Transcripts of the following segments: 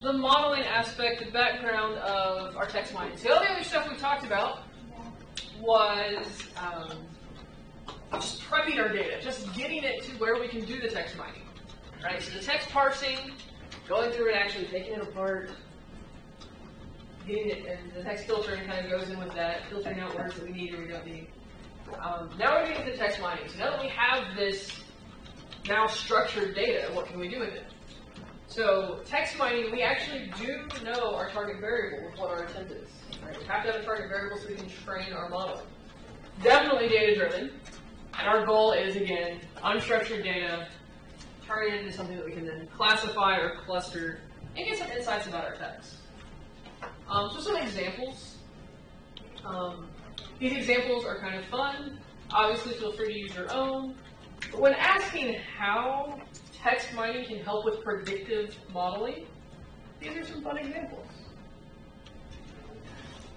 the modeling aspect, the background of our text mining. So all the other stuff we talked about was just prepping our data, just getting it to where we can do the text mining, right? So the text parsing, going through it, actually taking it apart, getting it, and the text filtering kind of goes in with that, filtering out words that we need or we don't need. Now we're getting to the text mining. So now that we have this now structured data, what can we do with it? So text mining, we actually do know our target variable, what our intent is. Right? We have to have a target variable so we can train our model. Definitely data-driven. And our goal is, again, unstructured data, turn it into something that we can then classify or cluster and get some insights about our text. So some examples. These examples are kind of fun. Obviously, feel free to use your own. But when asking how text mining can help with predictive modeling, these are some fun examples.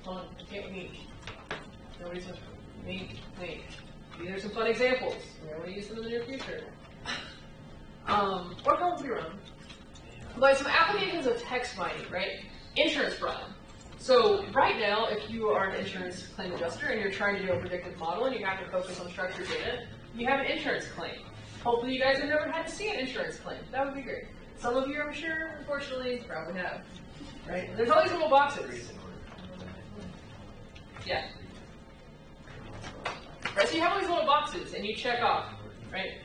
Fun, you can't wink. Nobody's wink. These are some fun examples. We're going to use them in the near future. Or come up with your own. But some applications of text mining, right? Insurance fraud. So right now, if you are an insurance claim adjuster and you're trying to do a predictive model and you have to focus on structured data, you have an insurance claim. Hopefully you guys have never had to see an insurance claim. That would be great. Some of you, I'm sure, unfortunately, probably have. Right? And there's all these little boxes. Yeah. Right, so you have all these little boxes and you check off, right?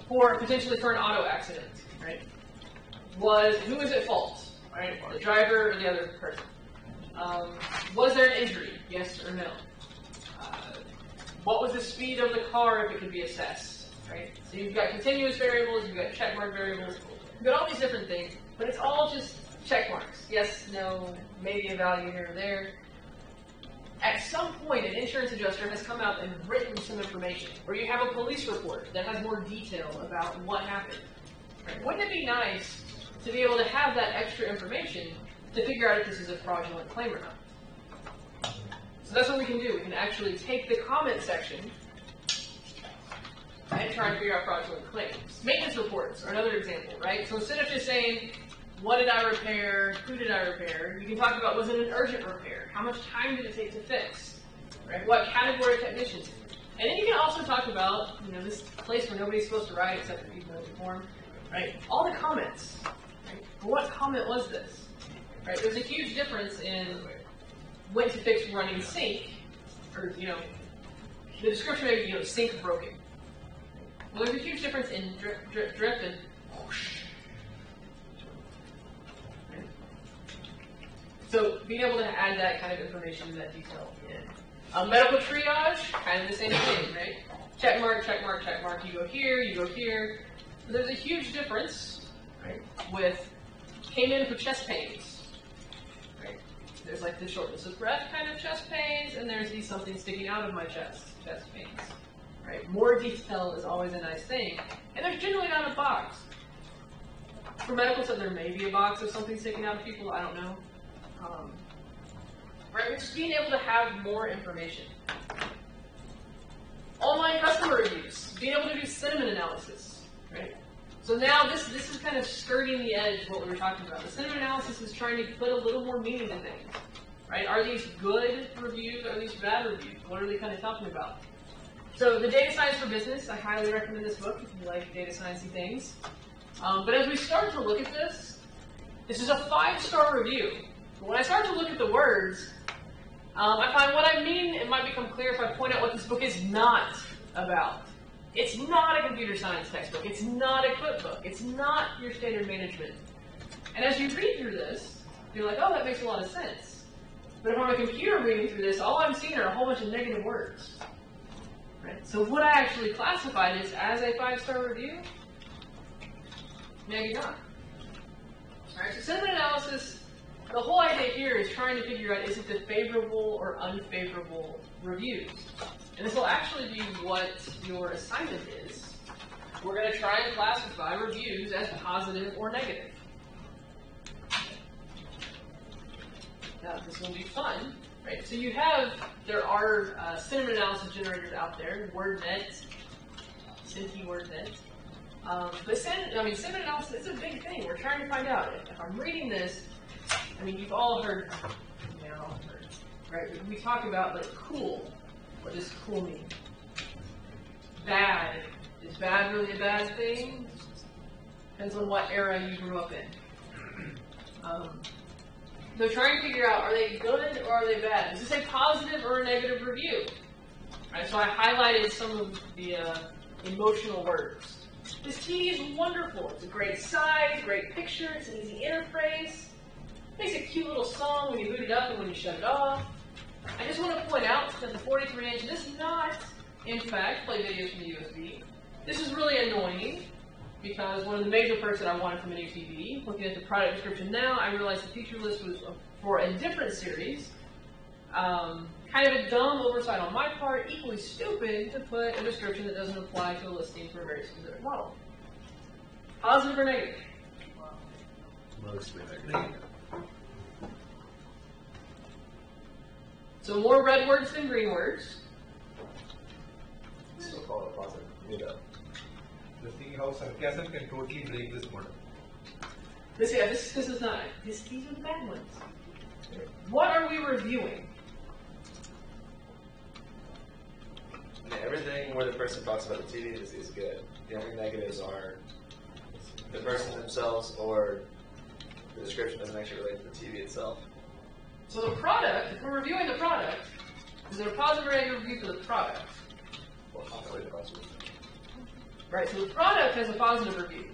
Potentially for an auto accident, right? Who was at fault, right? The driver or the other person? Was there an injury? Yes or no? What was the speed of the car if it could be assessed, right? So you've got continuous variables, you've got check mark variables, you've got all these different things, but it's all just check marks. Yes, no, maybe a value here or there. At some point, an insurance adjuster has come out and written some information, or you have a police report that has more detail about what happened. Right? Wouldn't it be nice to be able to have that extra information to figure out if this is a fraudulent claim or not? So that's what we can do. We can actually take the comment section and try and figure out fraudulent claims. Maintenance reports are another example, right? So instead of just saying, what did I repair? Who did I repair? You can talk about, was it an urgent repair? How much time did it take to fix? Right? What category of technicians? And then you can also talk about, this place where nobody's supposed to write except for people in the form, right? All the comments. Right? What comment was this? Right? There's a huge difference in when to fix running sink, or the description may be sink broken. Well, there's a huge difference in drip and whoosh. So being able to add that kind of information, that detail in. Medical triage, kind of the same thing, right? Check mark, check mark, check mark. You go here, you go here. But there's a huge difference, right? With came in for chest pains, right? There's like the shortness of breath kind of chest pains, and there's these something sticking out of my chest pains, right? More detail is always a nice thing, and there's generally not a box. For medical stuff, there may be a box of something sticking out of people. I don't know. Right, but just being able to have more information. Online customer reviews, being able to do sentiment analysis, right? So now this is kind of skirting the edge of what we were talking about. The sentiment analysis is trying to put a little more meaning to things, right? Are these good reviews? Are these bad reviews? What are they kind of talking about? So the Data Science for Business, I highly recommend this book if you like data sciencey things. But as we start to look at this is a 5-star review. When I start to look at the words, I find what I mean, it might become clear if I point out what this book is not about. It's not a computer science textbook. It's not a cookbook. It's not your standard management. And as you read through this, you're like, oh, that makes a lot of sense. But if I'm a computer reading through this, all I'm seeing are a whole bunch of negative words. Right? So would I actually classify this as a 5-star review? Maybe not. All right, so sentiment analysis. The whole idea here is trying to figure out, is it the favorable or unfavorable reviews? And this will actually be what your assignment is. We're going to try and classify reviews as positive or negative. Now, this will be fun, right? So there are sentiment analysis generators out there, WordNet, Cinti WordNet. But sentiment analysis is a big thing. We're trying to find out if I'm reading this. I mean, you've all heard, right? We talk about like cool. What does cool mean? Bad. Is bad really a bad thing? Depends on what era you grew up in. So trying to figure out, are they good or are they bad? Is this a positive or a negative review? Right, so I highlighted some of the emotional words. This TV is wonderful. It's a great size, great picture, it's an easy interface. It makes a cute little song when you boot it up and when you shut it off. I just want to point out that the 43-inch does not, in fact, play videos from the USB. This is really annoying because one of the major perks that I wanted from a new TV, looking at the product description now, I realized the feature list was for a different series. Kind of a dumb oversight on my part, equally stupid to put a description that doesn't apply to a listing for a very specific model. Positive or negative? Mostly negative. So more red words than green words. Still call it positive. Yeah. The thing how sarcasm can totally break this model. This is not. These are the bad ones. What are we reviewing? Everything where the person talks about the TV is good. The only negatives are the person themselves or the description doesn't actually relate to the TV itself. So the product, if we're reviewing the product, is there a positive or negative review for the product? Well, possibly the positive. Right, so the product has a positive review.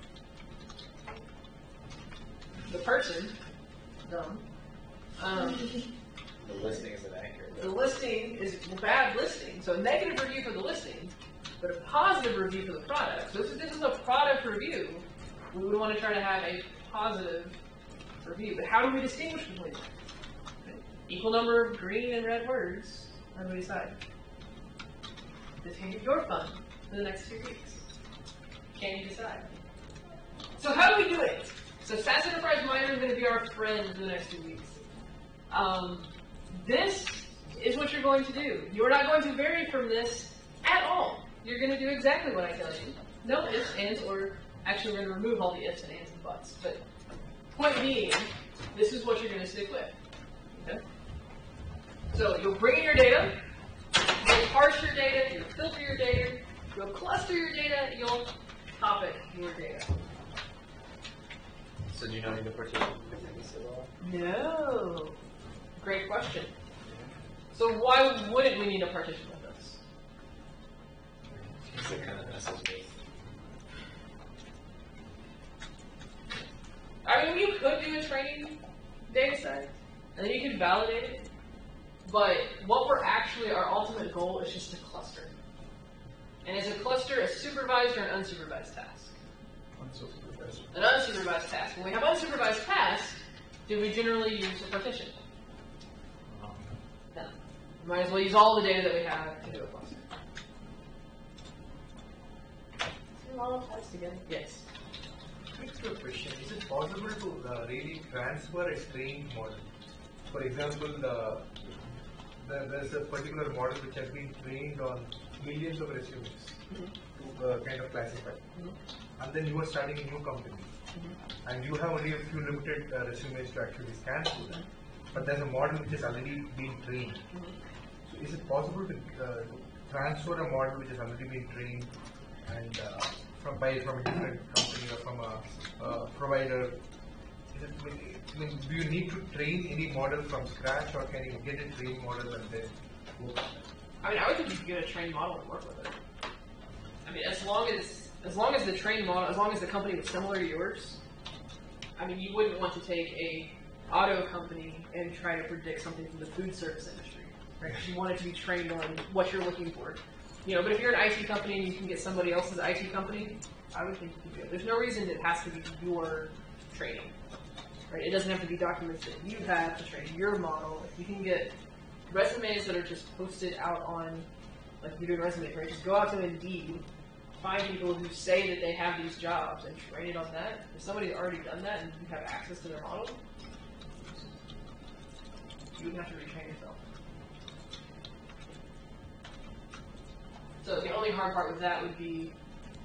The person, dumb. The listing is inaccurate. The listing is a bad listing, so a negative review for the listing, but a positive review for the product. So this is a product review. We would want to try to have a positive review. But how do we distinguish between them? Equal number of green and red words. How do we decide? This can be your fun for the next 2 weeks. Can you decide? So how do we do it? So SAS Enterprise Miner is going to be our friend for the next 2 weeks. This is what you're going to do. You're not going to vary from this at all. You're going to do exactly what I tell you. No ifs, ands, or actually we're going to remove all the ifs and ands and buts. But point being, this is what you're going to stick with. Okay? So you'll bring in your data, you'll parse your data, you'll filter your data, you'll cluster your data, you'll topic your data. So do you not need to participate in this at all? No. Great question. So why wouldn't we need a partition with this? It's the kind of message. I mean, you could do a training data set, and then you could validate it. But what we're actually, our ultimate goal is just to cluster. And is a cluster a supervised or an unsupervised task? Unsupervised. An unsupervised task. When we have unsupervised tasks, do we generally use a partition? No. We might as well use all the data that we have to do a cluster. See all of us together? Yes. Next question, is it possible to really transfer a trained model? For example, there's a particular model which has been trained on millions of resumes to kind of classify. And then you are starting a new company. And you have only a few limited resumes to actually scan through them. But there's a model which has already been trained. So is it possible to transfer a model which has already been trained and from a different company or from a provider? Do you need to train any model from scratch, or can you get a trained model and then work on it? I mean, I would think you could get a trained model and work with it. I mean, as long as the trained model, as long as the company was similar to yours, I mean, you wouldn't want to take a auto company and try to predict something from the food service industry, right? You want it to be trained on what you're looking for. You know, but if you're an IT company and you can get somebody else's IT company, I would think you could do it. There's no reason it has to be your training, right? It doesn't have to be documents that you have to train your model. If you can get resumes that are just posted out on, like if you're doing resume, right? Just go out to Indeed, find people who say that they have these jobs and train it on that. If somebody's already done that and you have access to their model, you wouldn't have to retrain yourself. So the only hard part with that would be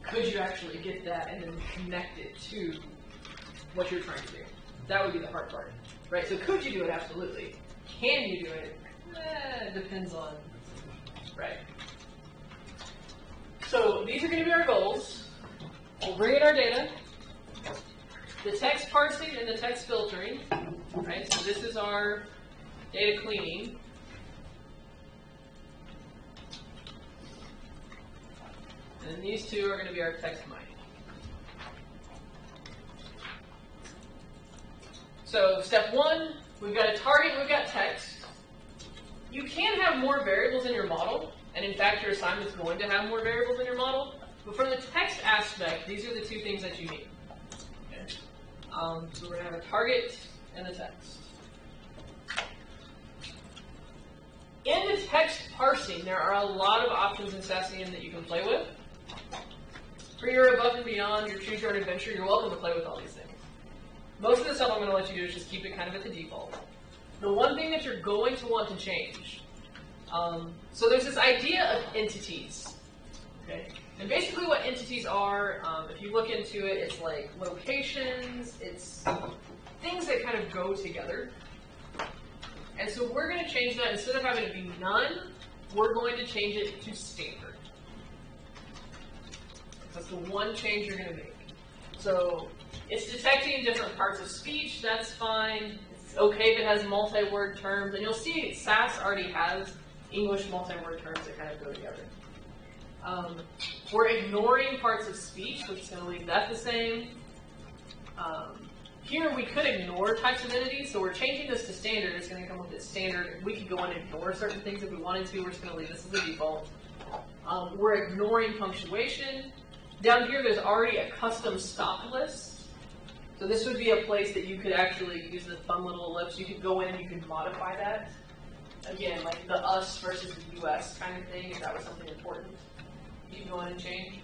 could you actually get that and then connect it to what you're trying to do? That would be the hard part, right? So could you do it? Absolutely. Can you do it? Depends on, right? So these are going to be our goals. We'll bring in our data, the text parsing and the text filtering, right? So this is our data cleaning. And these two are going to be our text mining. So step one, we've got a target, we've got text. You can have more variables in your model, and in fact your assignment is going to have more variables in your model, but from the text aspect, these are the two things that you need. Okay? So we're going to have a target and a text. In the text parsing, there are a lot of options in Sassian that you can play with. For your above and beyond, your choose your own adventure, you're welcome to play with all these things. Most of the stuff I'm going to let you do is just keep it kind of at the default. The one thing that you're going to want to change, so there's this idea of entities, okay? And basically what entities are, if you look into it, it's like locations, it's things that kind of go together. And so we're going to change that. Instead of having it be none, we're going to change it to standard. That's the one change you're going to make. So it's detecting different parts of speech, that's fine. It's okay if it has multi-word terms. And you'll see SAS already has English multi-word terms that kind of go together. We're ignoring parts of speech, which is going to leave that the same. Here we could ignore types of entities, so we're changing this to standard. It's going to come with its standard. We could go and ignore certain things if we wanted to. We're just going to leave this as the default. We're ignoring punctuation. Down here, there's already a custom stop list. So this would be a place that you could actually use the fun little ellipse. You could go in and you could modify that. Again, like the us versus the US kind of thing, if that was something important. You can go in and change.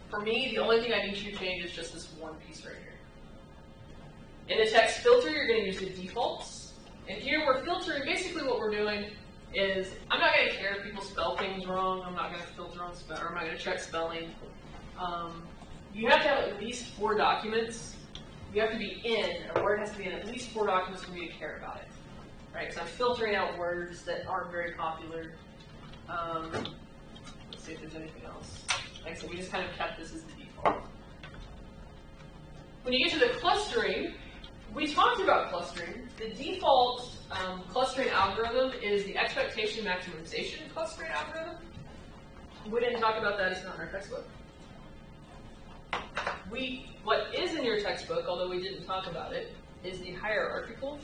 For me, the only thing I need you to change is just this one piece right here. In the text filter, you're going to use the defaults. And here we're filtering, basically what we're doing is, I'm not going to care if people spell things wrong, I'm not going to filter on spell, or I'm not going to check spelling. You have to have at least 4 documents. You have to be in, a word has to be in at least 4 documents for me to care about it. Right, so I'm filtering out words that aren't very popular. Let's see if there's anything else. Like I said, we just kind of kept this as the default. When you get to the clustering, we talked about clustering. The default clustering algorithm is the expectation maximization clustering algorithm. We didn't talk about that, it's not in our textbook. What is in your textbook, although we didn't talk about it, is the hierarchical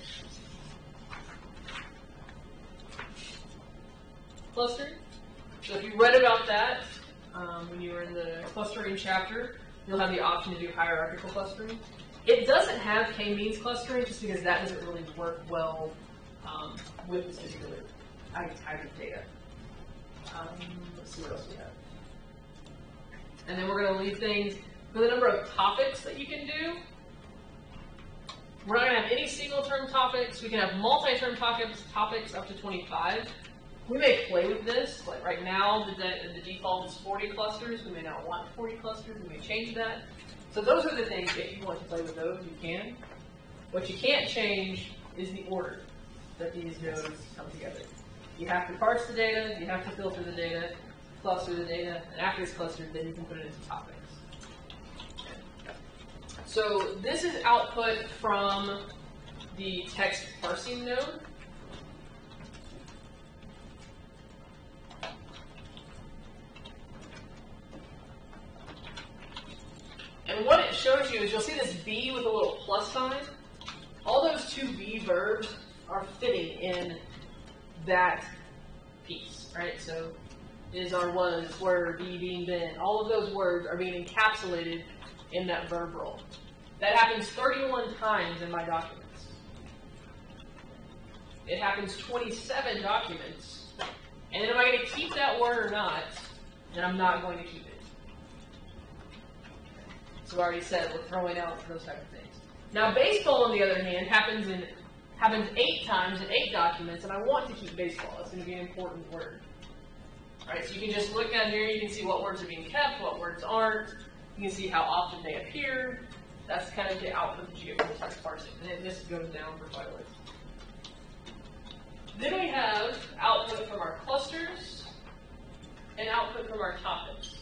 clustering. So if you read about that when you were in the clustering chapter, you'll have the option to do hierarchical clustering. It doesn't have k-means clustering just because that doesn't really work well with this particular type of data. Let's see what else we have. And then we're going to leave things for the number of topics that you can do. We're not going to have any single-term topics. We can have multi-term topics up to 25. We may play with this. Like right now, the default is 40 clusters. We may not want 40 clusters. We may change that. So those are the things, if you want to play with those, you can. What you can't change is the order that these nodes come together. You have to parse the data, you have to filter the data, cluster the data, and after it's clustered, then you can put it into topics. So this is output from the text parsing node. And what it shows you is you'll see this B with a little plus sign. All those 2 B verbs are fitting in that piece, right? So is, are, was, were, be, being, been. All of those words are being encapsulated in that verb role. That happens 31 times in my documents. It happens 27 documents. And then am I going to keep that word or not? And I'm not going to keep it. So I already said we're throwing out those type of things. Now baseball, on the other hand, happens 8 times in 8 documents, and I want to keep baseball. It's going to be an important word. right? So you can just look down here, you can see what words are being kept, what words aren't. You can see how often they appear. That's kind of the output that you get from the text parsing. And then this goes down for quite a ways. Then we have output from our clusters and output from our topics.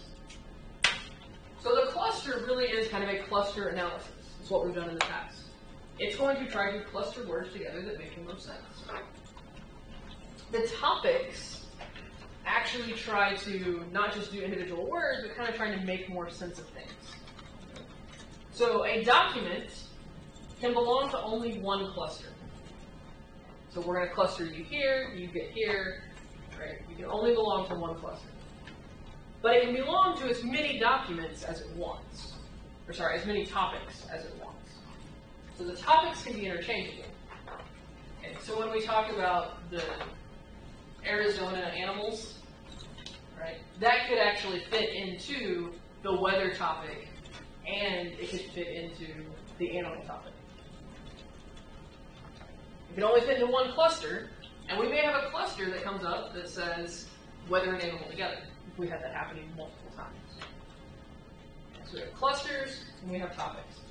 So the cluster really is kind of a cluster analysis. It's what we've done in the past. It's going to try to cluster words together that make the most sense. The topics actually try to not just do individual words, but kind of trying to make more sense of things. So a document can belong to only one cluster. So we're going to cluster you here, you get here, right? You can only belong to one cluster. But it can belong to as many documents as it wants. Or sorry, as many topics as it wants. So the topics can be interchangeable. Okay, so when we talk about the Arizona animals, right, that could actually fit into the weather topic, and it could fit into the animal topic. It can only fit into one cluster, and we may have a cluster that comes up that says weather and animal together, if we have that happening multiple times. So we have clusters, and we have topics.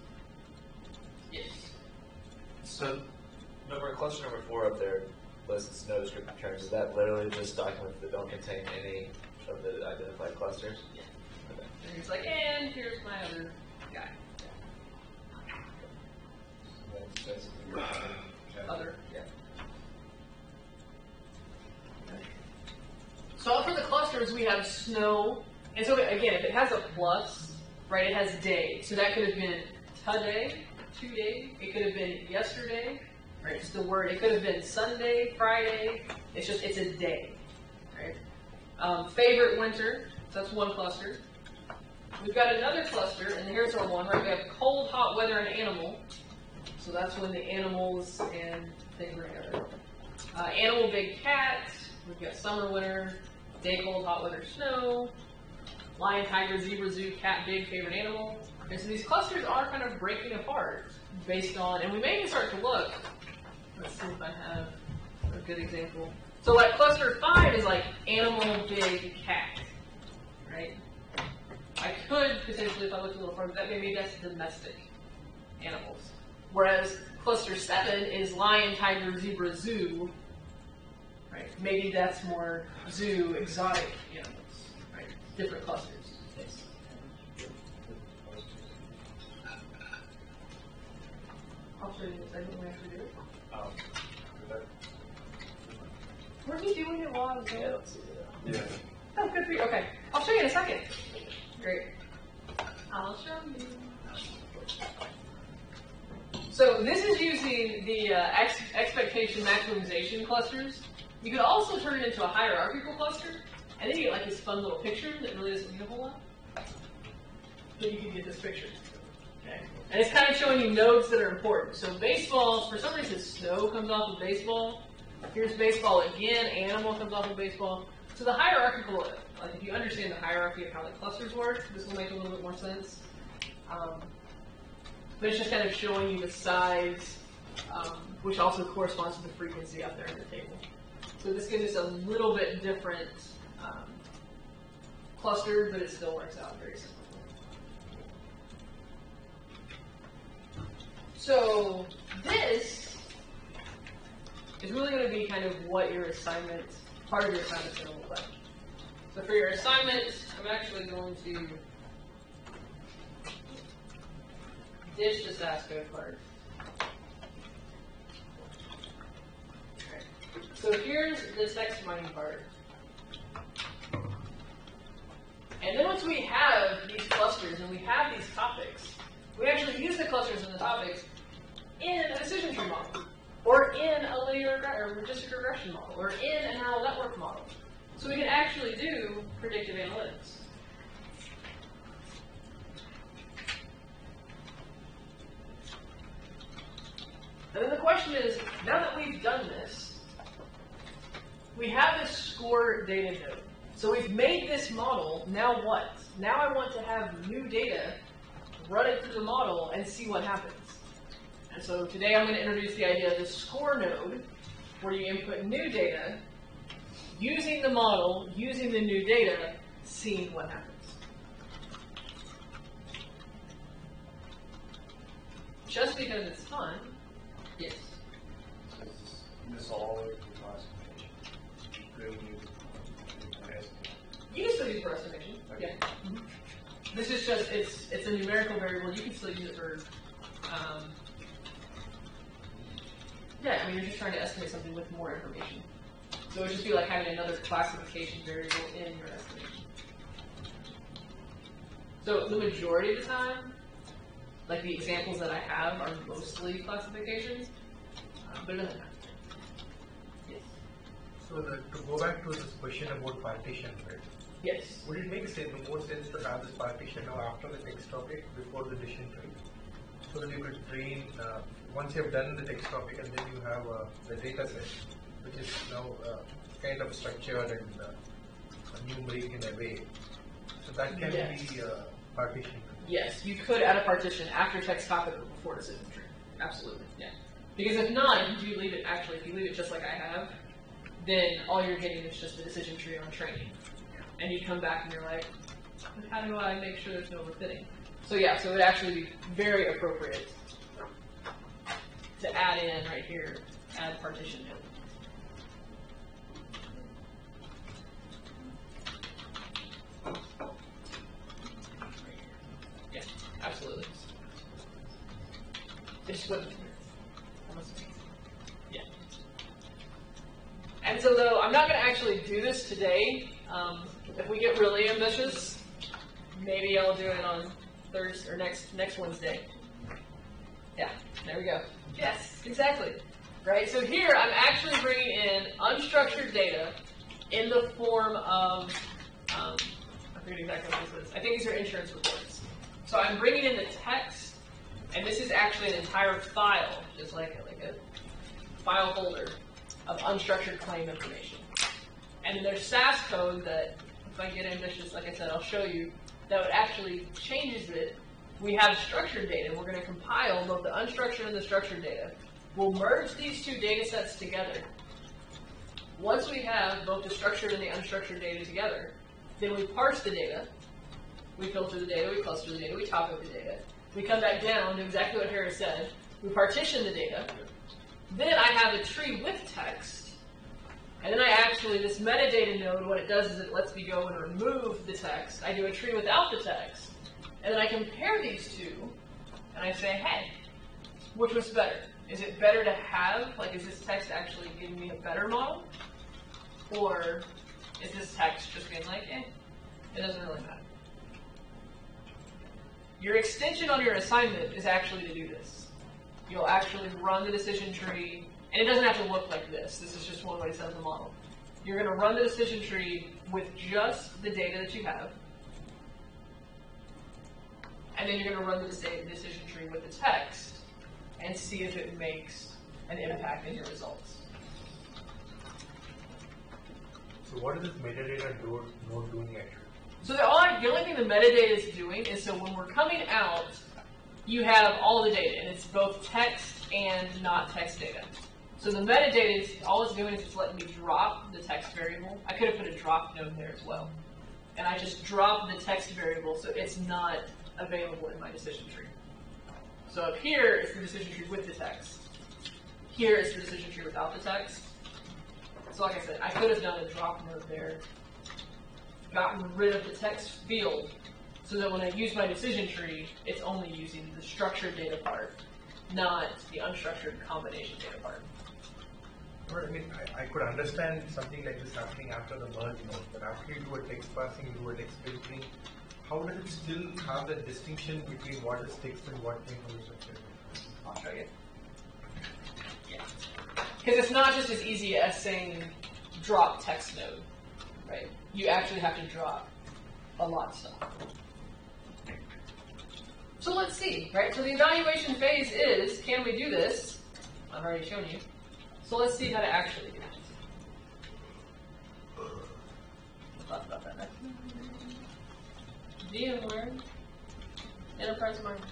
Yes? So, cluster number 4 up there lists no descriptive terms. Is that literally just documents that don't contain any of the identified clusters? Yeah. Okay. And it's like, and here's my other guy. Other, yeah. Okay. So for the clusters, we have snow. And so again, if it has a plus, right, it has day. So that could have been today, 2 days. It could have been yesterday, right? Just the word. It could have been Sunday, Friday. It's a day, right? Favorite winter. So that's one cluster. We've got another cluster, and here's our one, right? We have cold, hot weather, and animal. So that's when the animals and things are together. Animal, big cat. We've got summer, winter, day, cold, hot weather, snow. Lion, tiger, zebra, zoo, cat, big, favorite animal. Okay, so these clusters are kind of breaking apart based on, and we may even start to look. Let's see if I have a good example. So like cluster 5 is like animal, big, cat, right? I could potentially, if I looked a little further, that maybe that's domestic animals. Whereas cluster 7 is lion, tiger, zebra, zoo, right? Maybe that's more zoo, exotic animals, right? Different clusters. Yes. I'll show you the second way to do it. Were you doing it while I was there? Yeah. Oh, good for you. Okay. I'll show you in a second. Great. I'll show you. So this is using the expectation maximization clusters. You could also turn it into a hierarchical cluster, and then you get like this fun little picture that really doesn't mean a whole lot. Then you can get this picture. Okay. And it's kind of showing you nodes that are important. So baseball, for some reason, snow comes off of baseball. Here's baseball again, animal comes off of baseball. So the hierarchical, like if you understand the hierarchy of how the clusters work, this will make a little bit more sense. But it's just kind of showing you the size, which also corresponds to the frequency out there in the table. So this gives us a little bit different cluster, but it still works out very similar. So this is really going to be kind of what your assignment, part of your assignment is going to look like. So for your assignment, I'm actually going to ditch this ASCII part. Okay. So here's the text mining part. And then once we have these clusters and we have these topics, we actually use the clusters and the topics in a decision tree model, or in a linear or logistic regression model, or in a neural network model. So we can actually do predictive analytics. And then the question is, now that we've done this, we have this score data node. So we've made this model, now what? Now I want to have new data, run it through the model, and see what happens. And so today I'm going to introduce the idea of the score node, where you input new data, using the model, using the new data, seeing what happens. Just because it's fun, yes. So is this all of the classification? Really You can still use for estimation. Yeah. Mm-hmm. This is just, it's a numerical variable. You can still use it for, yeah, I mean, you're just trying to estimate something with more information. So it would just be like having another classification variable in your estimation. So the majority of the time, like the examples that I have are mostly classifications, but it doesn't have to. Yes. So to go back to this question about partition, right? Yes. Would it make more sense to have this partition now after the text topic before the decision tree? So that you could train, once you have done the text topic and then you have the data set, which is now kind of structured and numeric in a way. So that can be partition. Yes, you could add a partition after text topic or before decision tree. Absolutely, yeah. Because if not, if you leave it, actually, if you leave it just like I have, then all you're getting is just the decision tree on training. And you come back and you're like, how do I make sure there's no overfitting? So yeah, so it would actually be very appropriate to add in right here, add partition in. Yeah, absolutely. It just wasn't yeah. And so though, I'm not going to actually do this today. If we get really ambitious, maybe I'll do it on Thursday or next Wednesday. Yeah, there we go. Yes, exactly. Right, so here I'm actually bringing in unstructured data in the form of, I forget exactly what this is. I think these are insurance reports. So I'm bringing in the text, and this is actually an entire file, just like a file folder of unstructured claim information. And then there's SAS code that, if I get ambitious, like I said, I'll show you, that actually changes it. We have structured data. We're going to compile both the unstructured and the structured data. We'll merge these two data sets together. Once we have both the structured and the unstructured data together, then we parse the data. We filter the data, we cluster the data, we top up the data. We come back down to exactly what Harris said. We partition the data. Then I have a tree with text. And then I actually, this metadata node, what it does is it lets me go and remove the text. I do a tree without the text. And then I compare these two, and I say, hey, which was better? Is it better to have, like, is this text actually giving me a better model? Or is this text just being like, it doesn't really matter? Your extension on your assignment is actually to do this. You'll actually run the decision tree, and it doesn't have to look like this. This is just one way to set up the model. You're going to run the decision tree with just the data that you have, and then you're going to run the decision tree with the text and see if it makes an impact in your results. So what is this metadata node doing actually? So the only thing the metadata is doing is, so when we're coming out, you have all the data, and it's both text and not text data. So the metadata, is all it's doing is it's letting me drop the text variable. I could have put a drop node there as well. And I just drop the text variable so it's not available in my decision tree. So up here is the decision tree with the text. Here is the decision tree without the text. So like I said, I could have done a drop node there, gotten rid of the text field, so that when I use my decision tree, it's only using the structured data part, not the unstructured combination data part. I mean, I could understand something like this happening after the merge node, but after you do a text parsing, you do a text filtering, how does it still have the distinction between what is text and what came from the structure? I'll show you. Yeah. Because it's not just as easy as saying drop text node, right? You actually have to drop a lot of stuff. So let's see, right? So the evaluation phase is, can we do this? I've already shown you. So let's see how to actually do it. We'll talk about that next. VMware Enterprise Market.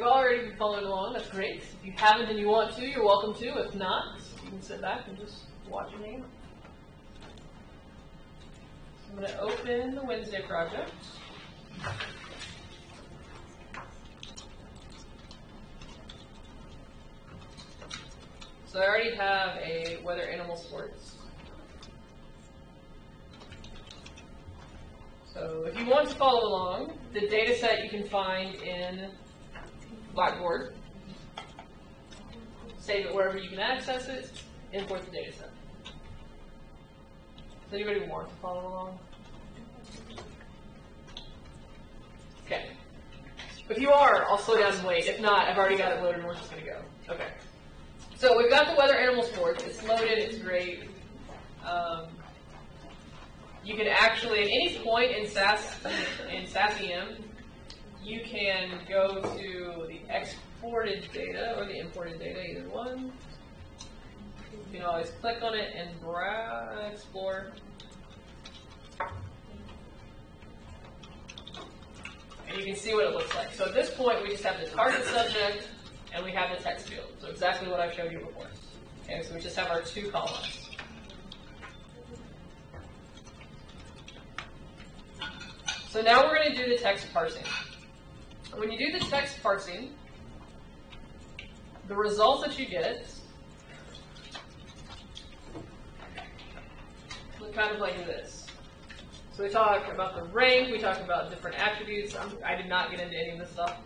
you've already been following along, that's great. If you haven't and you want to, you're welcome to. If not, you can sit back and just watch your name. I'm going to open the Wednesday project. So I already have a weather animal sports. So if you want to follow along, the data set you can find in Blackboard. Save it wherever you can access it, import the data set. Does anybody want to follow along? Okay. If you are, I'll slow down and wait. If not, I've already got it loaded and we're just going to go. Okay. So we've got the weather animal sports. It's loaded. It's great. You can actually, at any point in SASEM, you can go to the exported data or the imported data, either one. You can always click on it and explore. And you can see what it looks like. So at this point, we just have the target subject and we have the text field. So exactly what I showed you before. Okay, so we just have our two columns. So now we're going to do the text parsing. When you do the text parsing, the results that you get look kind of like this. So we talk about the rank, we talk about different attributes. I did not get into any of this stuff.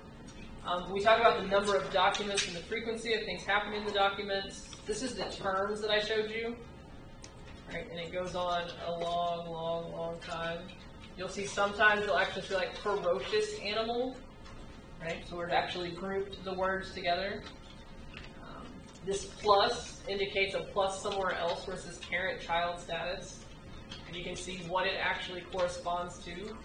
We talk about the number of documents and the frequency of things happening in the documents. This is the terms that I showed you. Right, and it goes on a long, long, long time. You'll see sometimes it'll actually feel like ferocious animal. Right, so we've actually grouped the words together. This plus indicates a plus somewhere else versus parent-child status. And you can see what it actually corresponds to.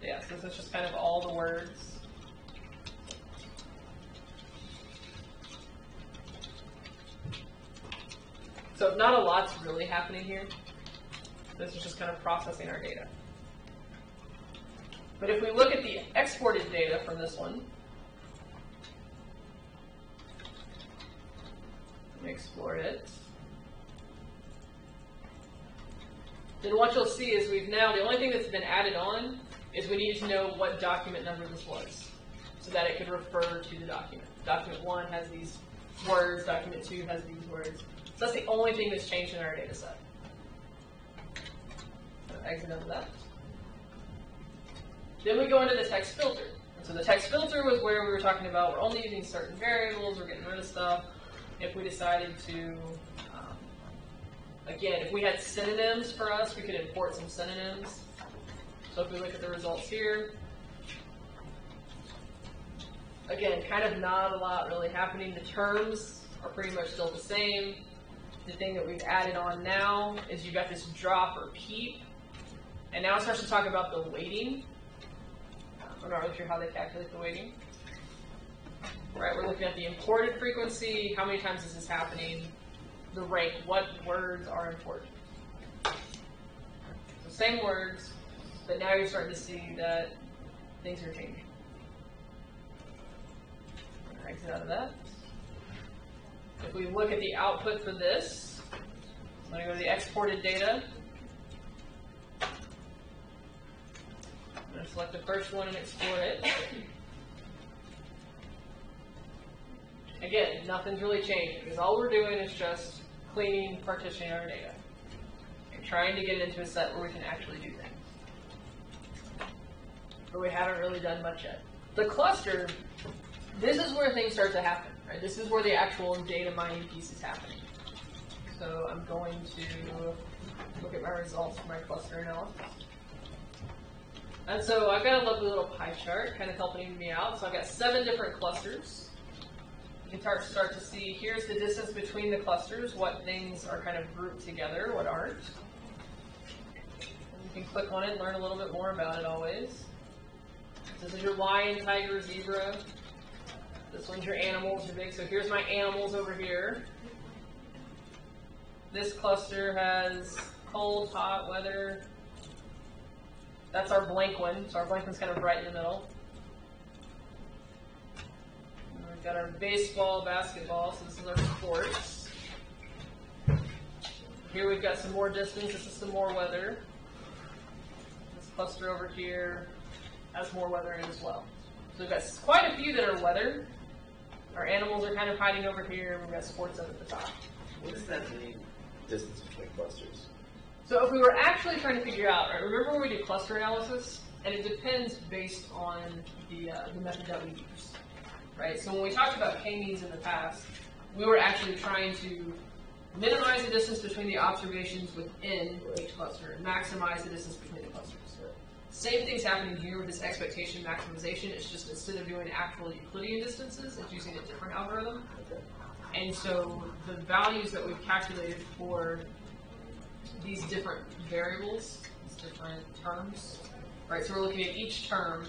Yeah, so this is just kind of all the words. So not a lot's really happening here. This is just kind of processing our data. But if we look at the exported data from this one, let me explore it. Then what you'll see is we've now, the only thing that's been added on is we needed to know what document number this was so that it could refer to the document. Document 1 has these words, document 2 has these words. So that's the only thing that's changed in our data set. So exit out of that. Then we go into the text filter. And so the text filter was where we were talking about we're only using certain variables, we're getting rid of stuff. If we decided to, again, if we had synonyms for us, we could import some synonyms. So if we look at the results here, again, kind of not a lot really happening. The terms are pretty much still the same. The thing that we've added on now is you got this drop or peep. And now it starts to talk about the weighting. I'm not really sure how they calculate the weighting. Right, we're looking at the imported frequency. How many times is this happening? The rank, what words are important. The same words, but now you're starting to see that things are changing. Exit out of that. If we look at the output for this, I'm going to go to the exported data. I'm going to select the first one and export it. Again, nothing's really changing because all we're doing is just cleaning, partitioning our data, and trying to get it into a set where we can actually do things. But we haven't really done much yet. The cluster, this is where things start to happen, right? This is where the actual data mining piece is happening. So I'm going to look at my results for my cluster analysis. And so I've got a lovely little pie chart kind of helping me out. So I've got 7 different clusters. You can start to see, here's the distance between the clusters, what things are kind of grouped together, what aren't. And you can click on it and learn a little bit more about it always. This is your lion, tiger, zebra. This one's your animals, your big. So here's my animals over here. This cluster has cold, hot weather. That's our blank one. So our blank one's kind of right in the middle. And we've got our baseball, basketball, so this is our sports. Here we've got some more distance. This is some more weather. This cluster over here has more weather in it as well. So we've got quite a few that are weather. Our animals are kind of hiding over here, and we've got sports up at the top. What does that mean, distance between clusters? So if we were actually trying to figure out, right, remember when we do cluster analysis? And it depends based on the method that we use, right? So when we talked about k-means in the past, we were actually trying to minimize the distance between the observations within each cluster and maximize the distance between the clusters. Same thing's happening here with this expectation maximization. It's just instead of doing actual Euclidean distances, it's using a different algorithm. And so the values that we've calculated for these different variables, these different terms, right? So we're looking at each term.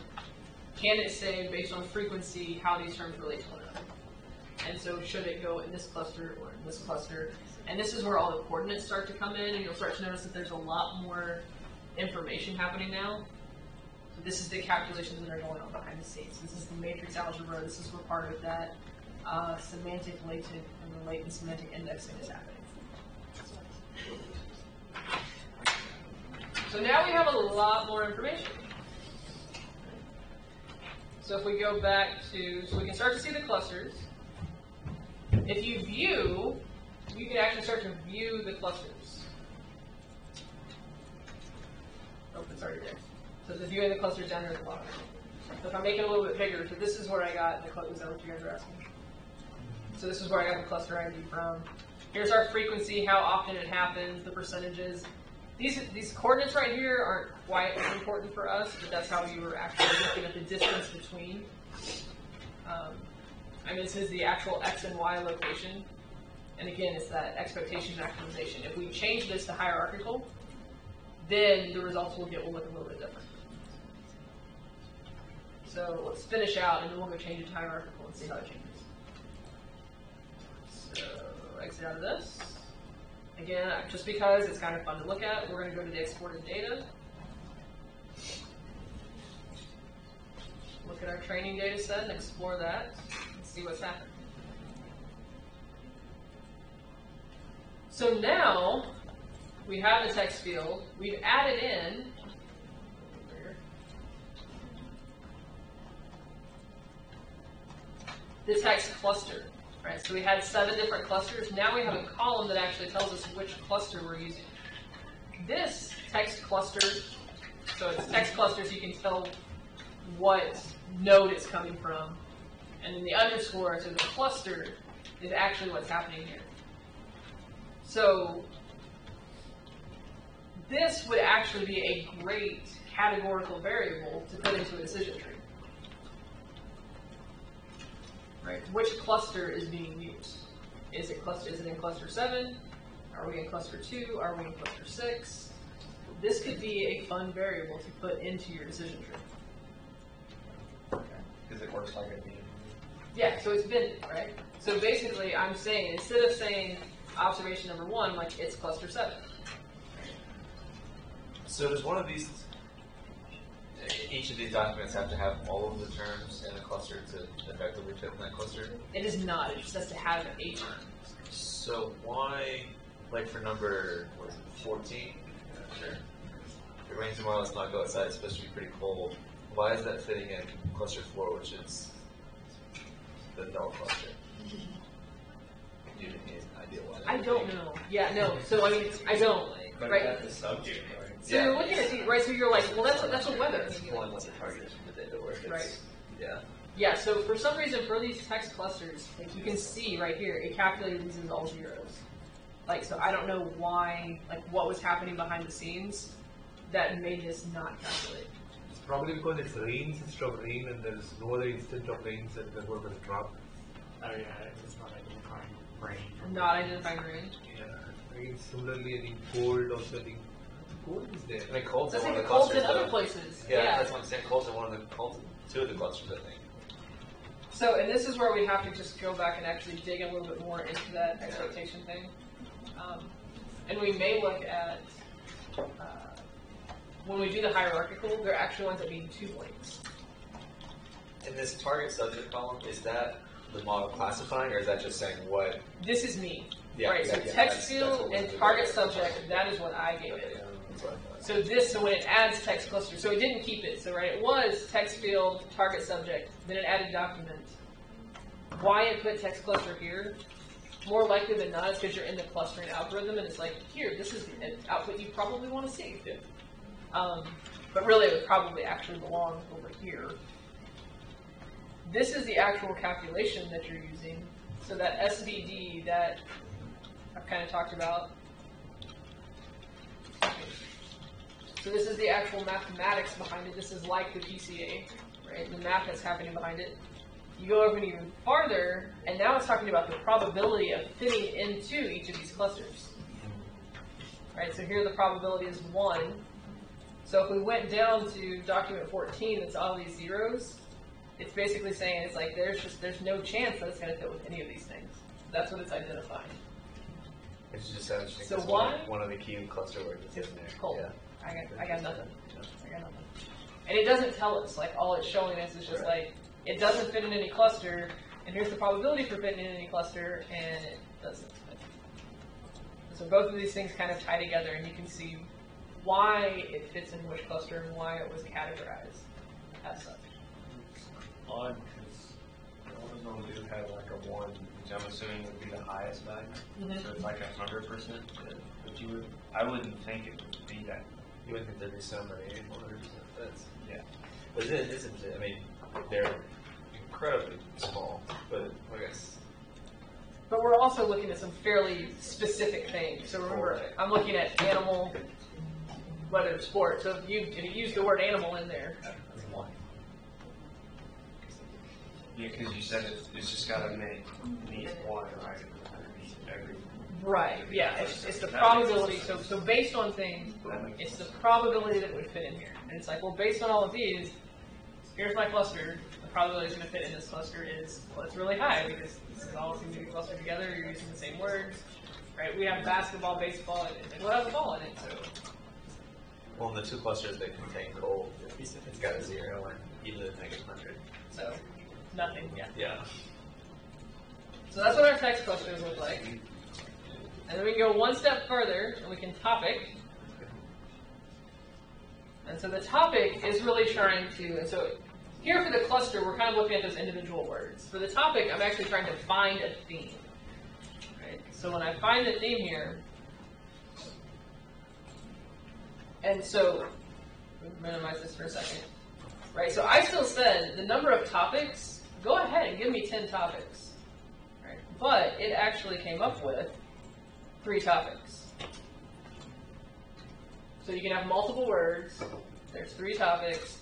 Can it say, based on frequency, how these terms relate to one another? And so should it go in this cluster or in this cluster? And this is where all the coordinates start to come in, and you'll start to notice that there's a lot more information happening now. So this is the calculations that are going on behind the scenes. This is the matrix algebra. This is where part of that semantic latent and the latent semantic indexing is happening. So now we have a lot more information. So if we go back to, so we can start to see the clusters. If you view, you can actually start to view the clusters. Oh, it's already there. So the viewing the clusters down here at the bottom. So if I make it a little bit bigger, so this is where I got the cluster. Is that what you guys are asking? So this is where I got the cluster ID from. Here's our frequency, how often it happens, the percentages. These coordinates right here aren't quite as important for us, but that's how we were actually looking at the distance between. I mean, this is the actual X and Y location. And again, it's that expectation maximization. If we change this to hierarchical, then the results we'll get will look a little bit different. So let's finish out, and then we'll go change it to hierarchical and see how it changes. So exit out of this. Again, just because it's kind of fun to look at, we're going to go to the exported data. Look at our training data set and explore that and see what's happening. So now we have the text field. We've added in the text cluster. Right, so we had 7 different clusters. Now we have a column that actually tells us which cluster we're using. This text cluster, so it's text cluster, so you can tell what node it's coming from. And then the underscore, so the cluster, is actually what's happening here. So this would actually be a great categorical variable to put into a decision tree. Right. Which cluster is being used? Is it in cluster 7? Are we in cluster 2? Are we in cluster 6? This could be a fun variable to put into your decision tree. Because it works like a beam. Yeah, so it's bin, right? So basically I'm saying, instead of saying observation number 1, like it's cluster 7. So does one of these, each of these documents have to have all of the terms in a cluster to effectively fit in that cluster? It is not, it just has to have a term. So why, like for number, what is it, 14? Sure. If it rains tomorrow, let's not go outside, it's supposed to be pretty cold. Why is that fitting in cluster 4, which is the null cluster? Do you have any idea why? I don't know. Yeah, no, so I mean, I don't, But right? that's the subject, right? So you're looking at these, right, so you're like, well, that's a weather. It's pulling what the target is from the data work. Right. Yeah. Yeah, so for some reason, for these text clusters, like you can see right here, it calculated these as all zeros. Like, so I don't know why, like what was happening behind the scenes that made this not calculate. It's probably because it's rains instead of rain, and there's no other instant of rains and therefore there's a drop. Oh yeah, it's not identifying rain. Not identifying rain. Yeah. Rain similarly, I think cold also, I think cold is there. I mean, cold's That's in one like of the cold's in clusters. other though. places. Yeah, that's what I'm saying. Cold's in one of the two of the clusters, I think. So, and this is where we have to just go back and actually dig a little bit more into that expectation thing. And we may look at when we do the hierarchical, there actually winds up being 2 blanks. In this target subject column, is that the model classifying, or is that just saying what? This is me. Yeah, right, yeah, so yeah, text that's field what and we're target doing. subject, that is what I gave it. That's what I thought. So when it adds text cluster, so it didn't keep it. So right, it was text field, target subject, then it added document. Why it put text cluster here, more likely than not, is because you're in the clustering algorithm, and it's like, here, this is an output you probably want to see. But really, it would probably actually belong over here. This is the actual calculation that you're using. So that SVD that I've kind of talked about. So this is the actual mathematics behind it. This is like the PCA, right? The math that's happening behind it. You go over even farther, and now it's talking about the probability of fitting into each of these clusters. Right, so here the probability is 1. So if we went down to document 14, it's all these zeros, it's basically saying it's like there's no chance that it's going to fit with any of these things. That's what it's identifying. It's just interesting. So 'cause why? one of the key cluster words is in there. Cold. Yeah. I got nothing. I got nothing. And it doesn't tell us, like all it's showing us is just like, it doesn't fit in any cluster, and here's the probability for fitting in any cluster, and it doesn't fit. So both of these things kind of tie together, and you can see why it fits in which cluster and why it was categorized as such. Odd, because the ones do have like a 1, which I'm assuming would be the highest value. Mhm. So it's like 100%. But I wouldn't think it would be that. You wouldn't think there'd be so many 100% fits. Yeah. But it isn't it? I mean, they're incredibly small, but I guess. But we're also looking at some fairly specific things. So remember, Right. I'm looking at animal, whether it's sport. So if you use the word animal in there, That's one. Yeah, because you said it's just got to meet 1, right? Underneath every. right? Yeah, it's the probability. So based on things, it's the probability that it would fit in here. And it's like, well, based on all of these, here's my cluster. The probability it's going to fit in this cluster is, well, it's really high because this is all seem to be clustered together. You're using the same words, right? We have basketball, baseball, and we'll have a ball in it. So Well, in the 2 clusters that contain cold, it's got a 0 and even the -100. so nothing. Yeah. Yeah. So that's what our text clusters look like. And then we can go one step further, and we can topic. And so the topic is really trying to, and so here for the cluster, we're kind of looking at those individual words. For the topic, I'm actually trying to find a theme. Right? So when I find the theme here, and so, minimize this for a second. Right, so I still said the number of topics, go ahead and give me 10 topics. Right? But it actually came up with 3 topics. So you can have multiple words, there's 3 topics,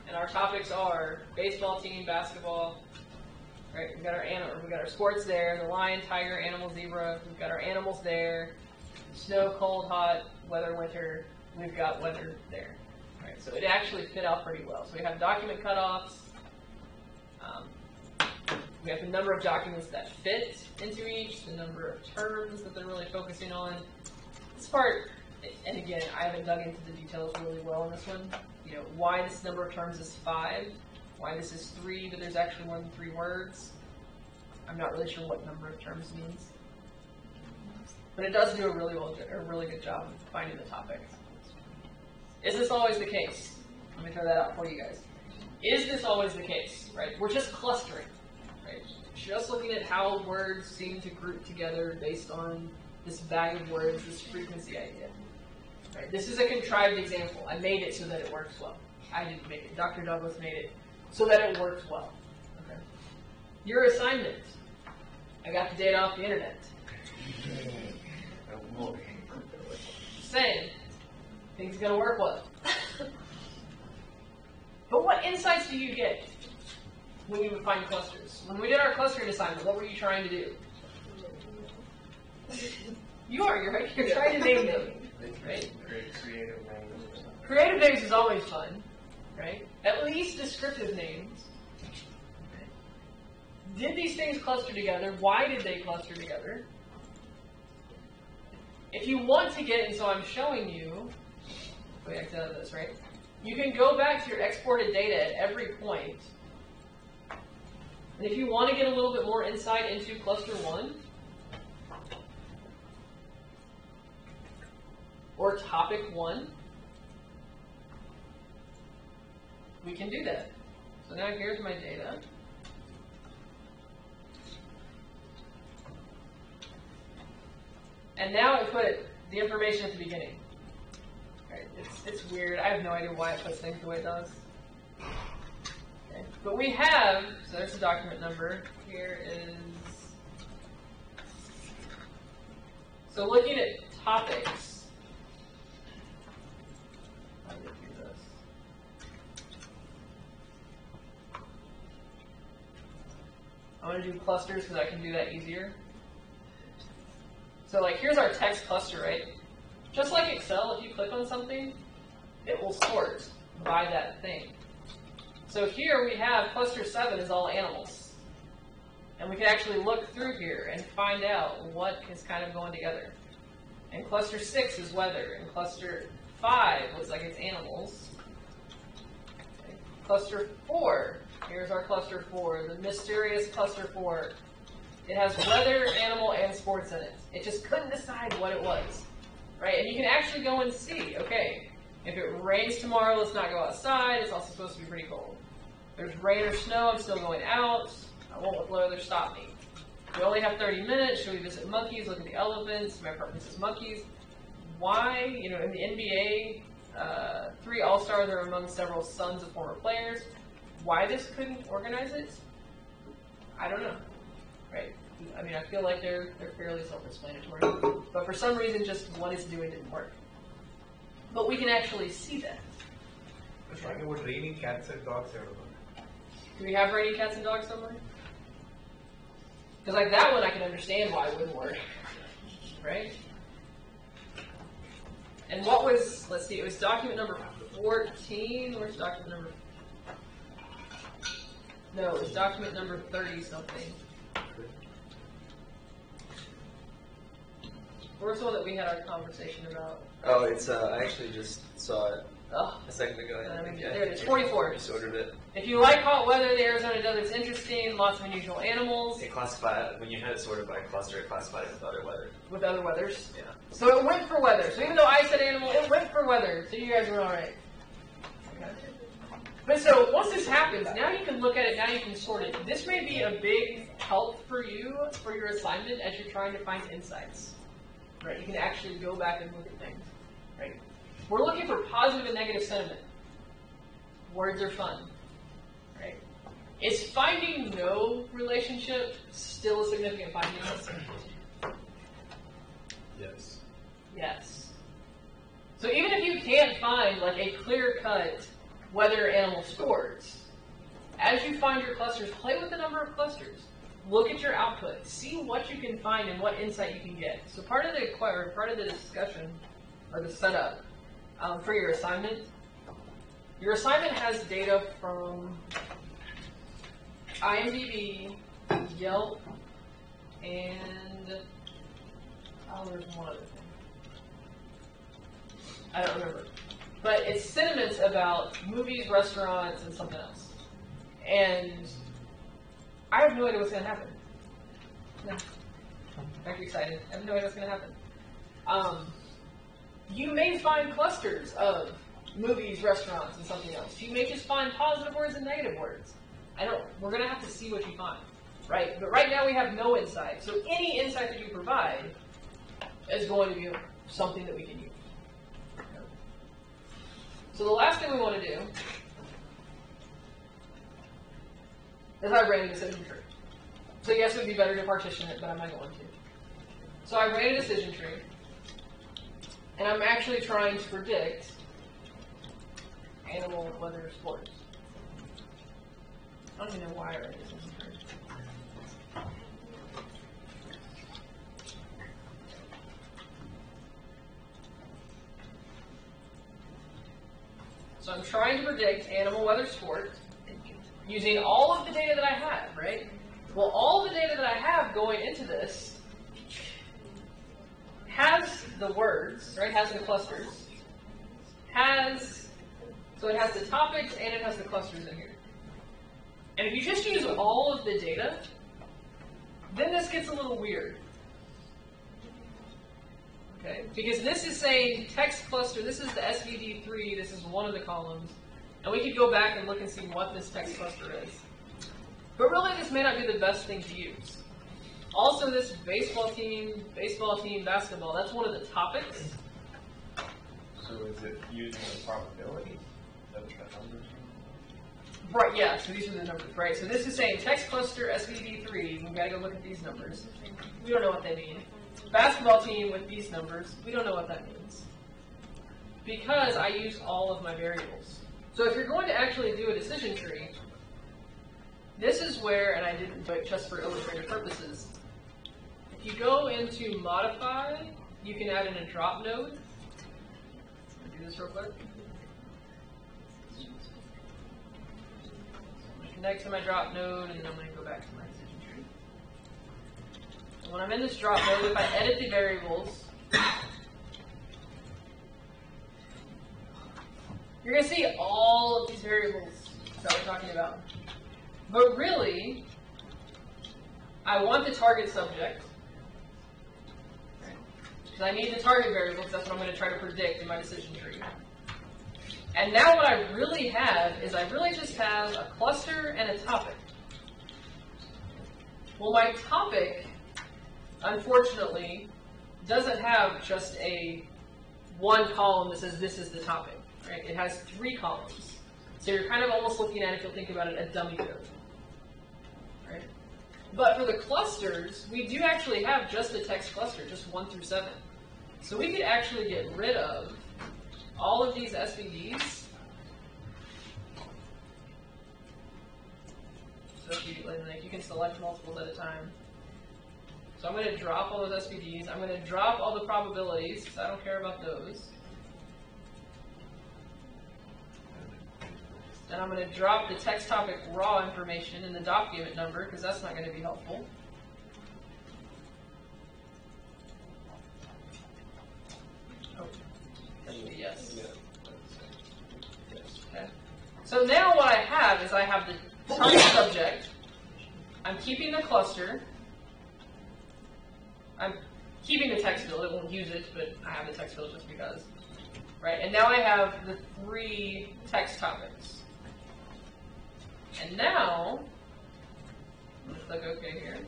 and our topics are baseball team, basketball, right? We've got our sports there, the lion, tiger, animal, zebra, we've got our animals there, snow, cold, hot, weather, winter, we've got weather there. Right? So it actually fit out pretty well. So we have document cutoffs, we have the number of documents that fit into each, the number of terms that they're really focusing on. This part, and again, I haven't dug into the details really well on this one. You know, why this number of terms is 5, why this is 3, but there's actually more than 3 words. I'm not really sure what number of terms means. But it does do a really good job of finding the topic. Is this always the case? Let me throw that out for you guys. Is this always the case? Right? We're just clustering. Right? Just looking at how words seem to group together based on this bag of words, this frequency idea. Right? This is a contrived example. I made it so that it works well. I didn't make it. Dr. Douglas made it so that it works well. Okay. Your assignment. I got the data off the internet. Saying things are going to work well. But what insights do you get when you would find clusters? When we did our clustering assignment, what were you trying to do? You're right. You're trying to name them, right? Creative names. Creative names is always fun, right? At least descriptive names. Did these things cluster together? Why did they cluster together? If you want to get, and so I'm showing you, we X out of this, right? You can go back to your exported data at every point. And if you want to get a little bit more insight into cluster 1, or topic 1, we can do that. So now here's my data. And now I put the information at the beginning. Right, it's weird. I have no idea why it puts things the way it does. Okay. But we have, so there's the document number. Here is, so looking at topics. How do we do this? I'm going to do clusters because I can do that easier. So like here's our text cluster, right? Just like Excel, if you click on something, it will sort by that thing. So here we have cluster 7 is all animals. And we can actually look through here and find out what is kind of going together. And cluster 6 is weather, and cluster 5 looks like it's animals. Okay. Cluster 4, here's our cluster 4, the mysterious cluster 4. It has weather, animal, and sports in it. It just couldn't decide what it was, right? And you can actually go and see, okay, if it rains tomorrow, let's not go outside. It's also supposed to be pretty cold. If there's rain or snow, I'm still going out. I won't let weather stop me. We only have 30 minutes. Should we visit monkeys, look at the elephants? My preference is monkeys. Why? You know, in the NBA, 3 All-Stars are among several sons of former players. Why this couldn't organize it? I don't know. Right? I mean, I feel like they're fairly self-explanatory. But for some reason, just what it's doing didn't work. But we can actually see that. It's talking about raining cats and dogs everywhere. Do we have raining cats and dogs somewhere? Because like that one, I can understand why it wouldn't work. Right? And what was, let's see, it was document number 14. Where's document number? No, it was document number 30-something. Where's the one that we had our conversation about? Oh, it's I actually just saw it Oh, a second ago. I mean, there it is, 44. Just ordered it. If you like hot weather, the Arizona desert's interesting. Lots of unusual animals It classified when you had it sorted by cluster. It classified it with other weather. with other weathers. Yeah. So it went for weather. So even though I said animal, it went for weather. So you guys were all right. Okay. But so once this happens, now you can look at it. Now you can sort it. This may be a big help for you for your assignment as you're trying to find insights. Right? You can actually go back and look at things. Right? We're looking for positive and negative sentiment. Words are fun. Right? Is finding no relationship still a significant finding? Yes. Yes. So even if you can't find like a clear-cut weather, animal, sports, as you find your clusters, play with the number of clusters. Look at your output. See what you can find and what insight you can get. So part of the discussion or the setup for your assignment has data from IMDb, Yelp, and there's one other thing. I don't remember. But it's sentiments about movies, restaurants, and something else. And I have no idea what's going to happen. No. I'm excited. I have no idea what's going to happen. You may find clusters of movies, restaurants, and something else. You may just find positive words and negative words. We're going to have to see what you find, right? But right now we have no insight. So any insight that you provide is going to be something that we can use. So the last thing we want to do is I ran a decision tree. So yes, it would be better to partition it, but I'm not going to. So I ran a decision tree, and I'm actually trying to predict animal, weather, sports. I don't even know why I ran a decision tree. So I'm trying to predict animal, weather, sport using all of the data that I have, right? Well, all the data that I have going into this has the words, right? Has the clusters, has the topics and it has the clusters in here. And if you just use all of the data, then this gets a little weird. Okay? Because this is saying text cluster, this is the SVD3, this is one of the columns, and we could go back and look and see what this text cluster is. But really, this may not be the best thing to use. Also, this baseball team, basketball, that's one of the topics. So is it using the probability? Is that what the numbers are? Right, yeah, so these are the numbers, right? So this is saying text cluster SVD3, we've got to go look at these numbers. We don't know what they mean. Basketball team with these numbers, we don't know what that means. Because I use all of my variables. So if you're going to actually do a decision tree, this is where, and I didn't do it just for illustrative purposes, if you go into modify, you can add in a drop node. Do this real quick. Connect to my drop node, and then I'm going to go back to my decision tree. And when I'm in this drop node, if I edit the variables, you're going to see all of these variables that we're talking about. But really, I want the target subject. Because I need the target variable, because that's what I'm going to try to predict in my decision tree. And now what I really have is I really just have a cluster and a topic. Well, my topic, unfortunately, doesn't have just a one column that says this is the topic. Right? It has 3 columns. So you're kind of almost looking at, if you'll think about it, a dummy code. Right? But for the clusters, we do actually have just a text cluster, just 1 through 7. So we could actually get rid of all of these SVDs. So if you can select multiples at a time. So I'm going to drop all those SVDs. I'm going to drop all the probabilities, because I don't care about those. And I'm going to drop the text topic raw information and the document number, because that's not going to be helpful. Oh, yes. Okay. So now what I have is I have the target subject. I'm keeping the cluster. I'm keeping the text field. It won't use it, but I have the text field just because. Right? And now I have the 3 text topics. And now, I'm going to click OK here.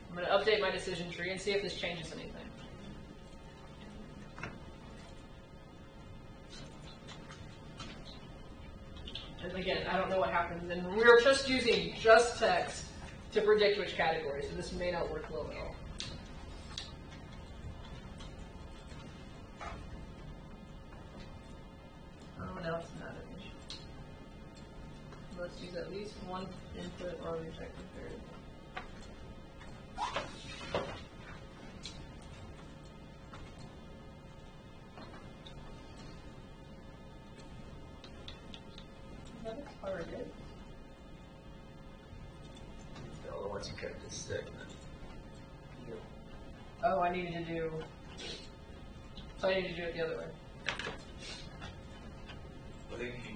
I'm going to update my decision tree and see if this changes anything. And again, I don't know what happens. And we're just using just text to predict which category, so this may not work well at all. Oh, now it's not an issue. Let's use at least one input or rejected variable. That is target. All the ones you kept to stick. Oh, I needed to do. So I need to do it the other way. I think you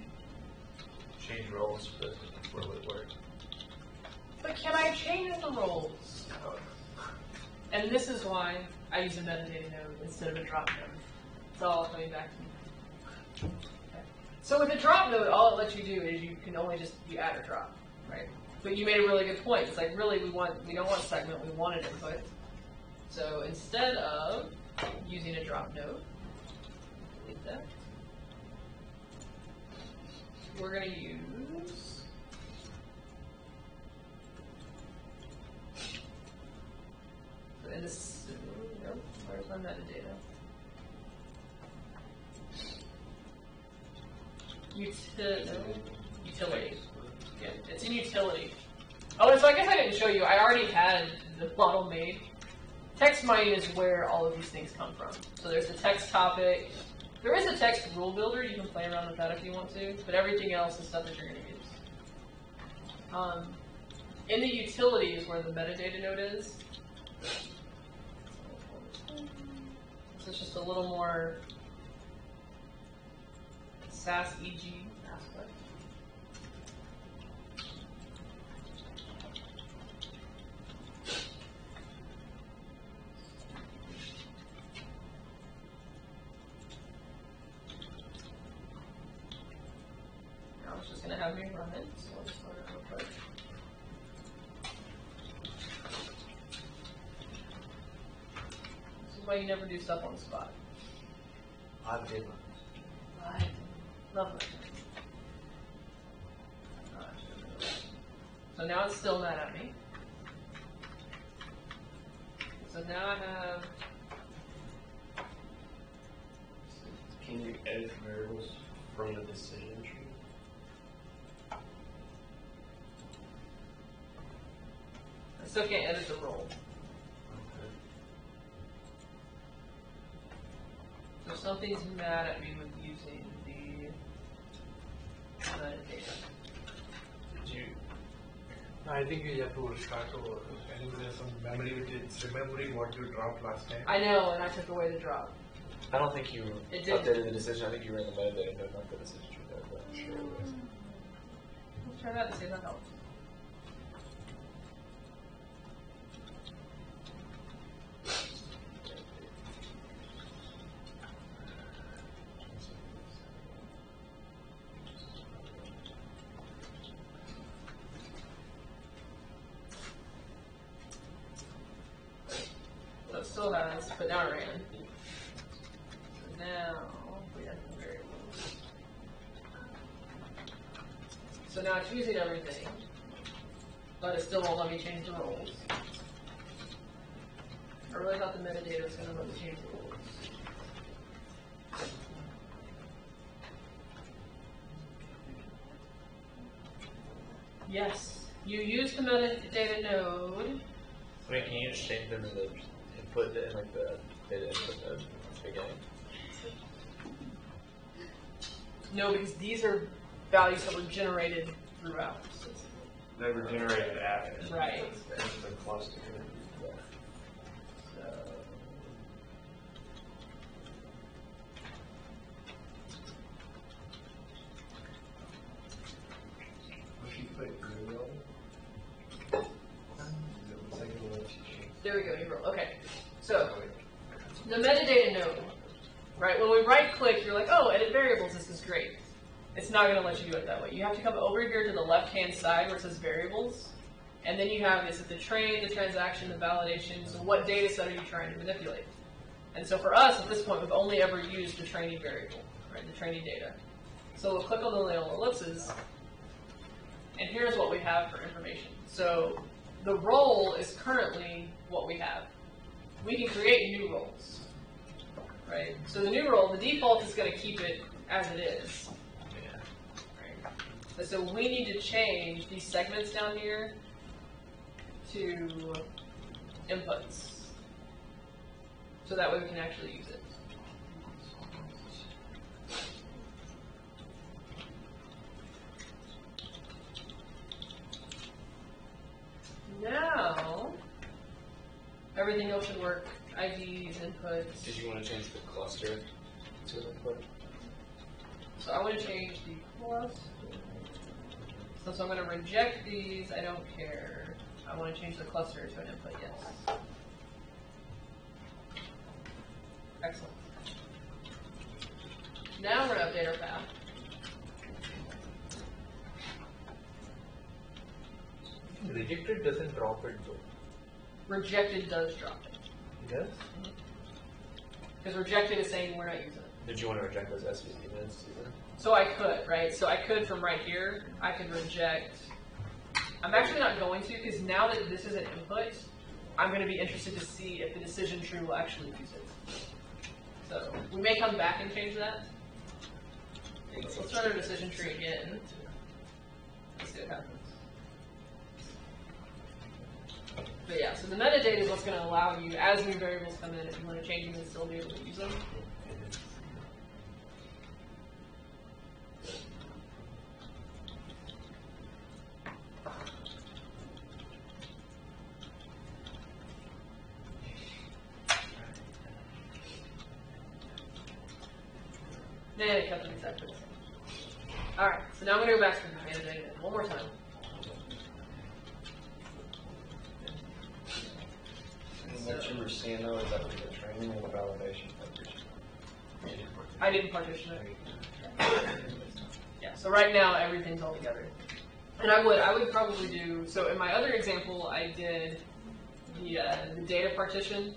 change roles, but where would it work? But can I change the roles? And this is why I use a metadata node instead of a drop node. It's all coming back to me. Okay. So with a drop node, all it lets you do is you can only just add or drop, right? But you made a really good point. It's like, really, we don't want segment, we want an input. So instead of using a drop node, delete that. We're going to use and this. Nope, where's my metadata? Utility. Yeah, it's in utility. Oh, and so I guess I didn't show you. I already had the model made. Text mining is where all of these things come from. So there's the text topic. There is a text rule builder. You can play around with that if you want to. But everything else is stuff that you're going to use. In the utility is where the metadata node is. So it's just a little more SAS EG aspect. Now it's just going to have me run it, so let's run it real quick. This is why you never do stuff on the spot. I did. I love it. So now it's still mad at me. So now I have, Can you edit variables from the decision tree? I still can't edit the role. So something's mad at me with using the metadata. Did you? I think you have to start over. And there's some memory which is remembering what you dropped last time. I know, and I took away the drop. I don't think you It did. updated the decision. I think you ran the metadata node, not the decision tree node, but I'm sure it was. Let's try that to see if that helps. So it still has, but now it ran. So now we have the variables. So now it's using everything, but it still won't let me change the roles. I really thought the metadata was going to let me change the roles. Yes, you use the metadata node. Wait, can you just change them in the input, in like the data input node at the beginning? No, because these are values that were generated throughout. They were generated after. Right. It's the cluster. So, there we go, you roll. Okay. So, the metadata node, right? When we right click, you're like, oh, edit variables, this is great. It's not going to let you do it that way. You have to come over here to the left-hand side where it says variables, and then you have, is it the train, the transaction, the validation, so what data set are you trying to manipulate? And so for us, at this point, we've only ever used the training variable, right, the training data. So we'll click on the little ellipses, and here's what we have for information. So the role is currently what we have. We can create new roles, right? So the new role, the default is going to keep it as it is. Right? And so we need to change these segments down here to inputs, so that way we can actually use it. Now, everything else should work. IDs, inputs. Did you want to change the cluster to an input? So I want to change the cluster. So I'm going to reject these. I don't care. I want to change the cluster to an input, yes. Excellent. Now we're going to update our path. Rejected doesn't drop it though. Rejected does drop it. Yes? Because rejected is saying we're not using it. Did you want to reject those SVP minutes either? So I could, right? So I could from right here, I could reject. I'm actually not going to, because now that this is an input, I'm going to be interested to see if the decision tree will actually use it. So we may come back and change that. Let's run our decision tree again. Let's see what happens. But yeah, so the metadata is what's going to allow you, as new variables come in, if you want to change them and still be able to use them. And it kept them exactly the same. Alright, so now I'm going to go back to the metadata one more time. And what you were seeing though, is that was the training and the validation partition. I didn't partition it. Yeah, so right now everything's all together. And I would probably do, so in my other example, I did the data partition,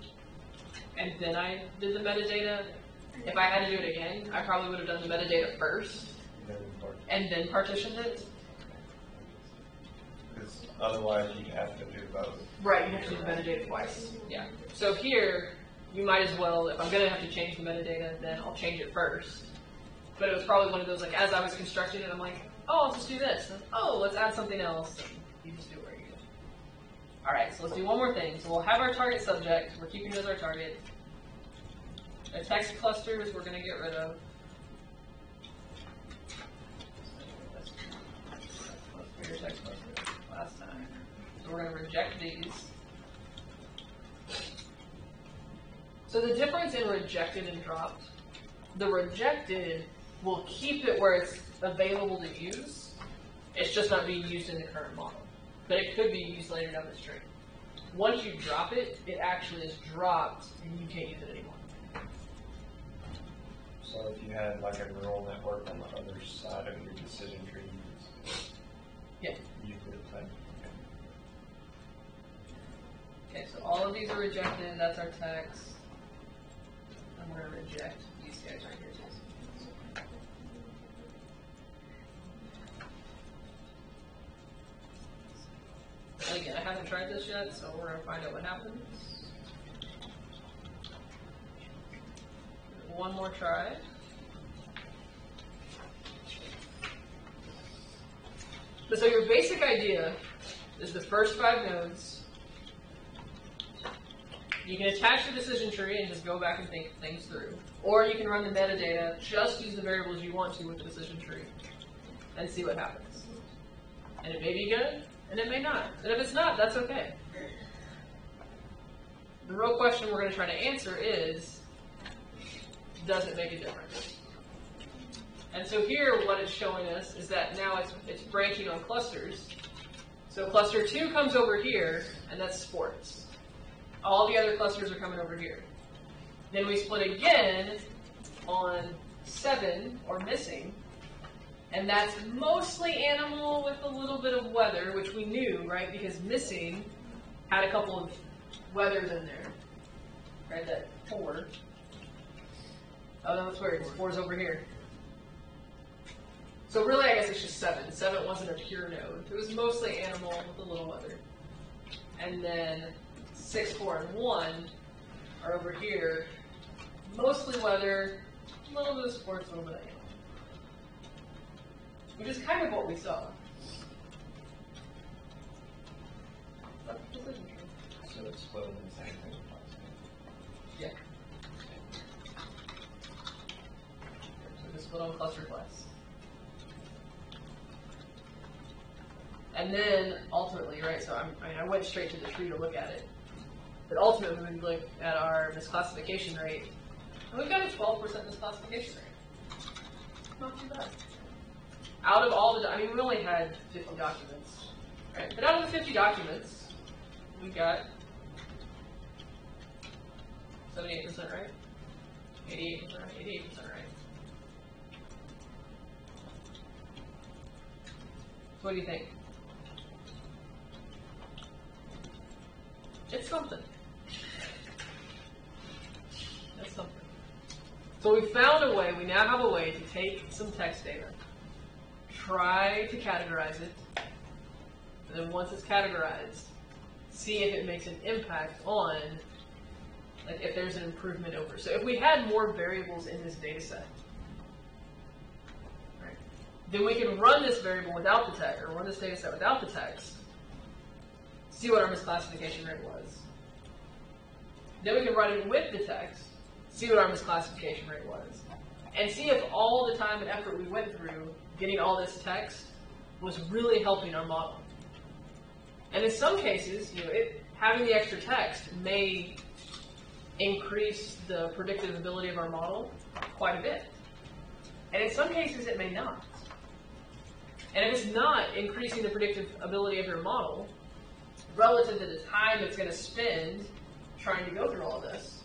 and then I did the metadata. If I had to do it again, I probably would have done the metadata first, and then partitioned it. Because otherwise you'd have to do both. Right, you have to do the metadata twice. Yeah. So here, you might as well, if I'm going to have to change the metadata, then I'll change it first. But it was probably one of those, like, as I was constructing it, I'm like, oh, let's just do this. And, oh, let's add something else. And you just do it where you go. All right, so let's do one more thing. So we'll have our target subject. We're keeping it as our target. The text clusters we're going to get rid of. Your text cluster last time. So we're going to reject these. So the difference in rejected and dropped, the rejected will keep it where it's available to use. It's just not being used in the current model. But it could be used later down the stream. Once you drop it, it actually is dropped and you can't use it anymore. So if you had like a neural network on the other side of your decision tree, Yeah. you could think. Okay, so all of these are rejected. That's our text. I'm going to reject these guys right here. Again, I haven't tried this yet, so we're going to find out what happens. One more try. So your basic idea is the first 5 nodes. You can attach the decision tree and just go back and think things through. Or you can run the metadata, just use the variables you want to with the decision tree, and see what happens. And it may be good, and it may not. And if it's not, that's okay. The real question we're going to try to answer is, does it make a difference? And so here, what it's showing us is that now it's branching on clusters. So cluster 2 comes over here, and that's sports. All the other clusters are coming over here. Then we split again on 7, or missing, and that's mostly animal with a little bit of weather, which we knew, right? Because missing had a couple of weathers in there, right? That 4. Oh, no, that's weird. 4's over here. So really, I guess it's just 7. 7 wasn't a pure node. It was mostly animal with a little weather. And then 6, 4, and 1 are over here. Mostly weather, a little bit of sports, a little bit of animal. Which is kind of what we saw. That's the decision tree. So it's split in the same thing. Yeah. So just split on cluster class. And then, ultimately, right, so I went straight to the tree to look at it. But ultimately, we look at our misclassification rate, and we've got a 12% misclassification rate. Not too bad. Out of all the, we only had 50 documents, right? But out of the 50 documents, we got 78% right? 88% right? 88% right. So what do you think? It's something. It's something. So we found a way, we now have a way to take some text data, try to categorize it, and then once it's categorized, see if it makes an impact on, like, if there's an improvement over. So if we had more variables in this data set, right, then we can run this variable without the text, or run this data set without the text, see what our misclassification rate was. Then we can run it with the text, see what our misclassification rate was, and see if all the time and effort we went through getting all this text was really helping our model. And in some cases, having the extra text may increase the predictive ability of our model quite a bit. And in some cases, it may not. And if it's not increasing the predictive ability of your model relative to the time it's going to spend trying to go through all this,